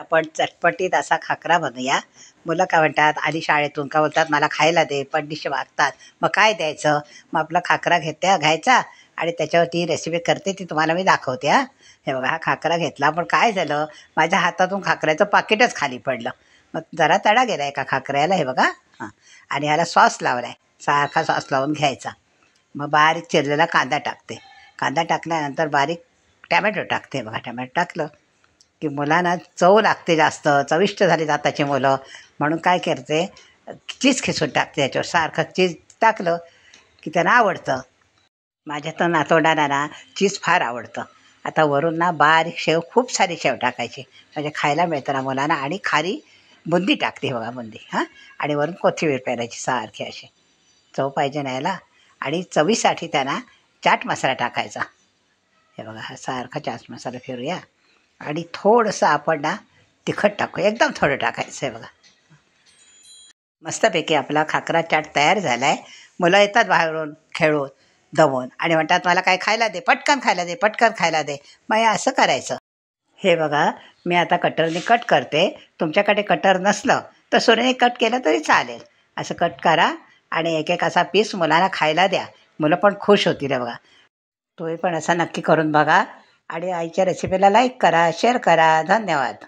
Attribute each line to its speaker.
Speaker 1: आपण चटपटीत असा खाकरा बनवूया. मुलं काय म्हणतात, आली शाळेतून का बोलतात मला खायला दे, पडदिशी वागतात. मग काय द्यायचं? मग आपला खाकरा घ्यायचा आणि त्याच्यावरती रेसिपी करते ती तुम्हाला मी दाखवते. हे बघा, हा खाकरा घेतला, पण काय झालं, माझ्या हातातून खाकऱ्याचं पाकिटच खाली पडलं. मग जरा तडा गेला एका खाकऱ्याला. हे बघा. आणि ह्याला सॉस लावला आहे, सारखा सॉस लावून घ्यायचा. मग बारीक चिरलेला कांदा टाकते. कांदा टाकल्यानंतर बारीक टॅमॅटो टाकते. बघा, टॅमॅटो टाकलं की मुलांना चव लागते, जास्त चविष्ट झाली आताची मुलं, म्हणून काय करते, चीज खिसून टाकते याच्यावर. सारखं चीज टाकलं की त्यांना आवडतं. माझ्या तर नातवंडांना ना चीज फार आवडतं. आता वरून ना बारीक शेव, खूप सारी शेव टाकायची, म्हणजे खायला मिळतं ना मुलांना. आणि खारी बुंदी टाकते बघा, बुंदी. आणि वरून कोथिंबीर पेरायची सारखी अशी. चव पाहिजे ना याला. आणि चवीसाठी त्यांना चाट मसाला टाकायचा. हे बघा, हा सारखा चाट मसाला फिरूया. आणि थोडंसं आपण ना तिखट टाकू, एकदम थोडं टाकायचं. आहे बघा, मस्तपैकी आपला खाकरा चाट तयार झाला आहे. मुलं येतात बाहेरून खेळून दमून आणि म्हणतात मला काय खायला दे, पटकन खायला दे, पटकन खायला दे. मग हे असं करायचं. हे बघा, मी आता कटरने कट करते. तुमच्याकडे कटर नसलं तर सुरीने कट केलं तरी चालेल. असं कट करा आणि एक एक असा पीस मुलांना खायला द्या. मुलं पण खुश होतील. बघा, तुम्ही पण असं नक्की करून बघा. आणि आईच्या रेसिपीला लाईक करा, शेअर करा. धन्यवाद.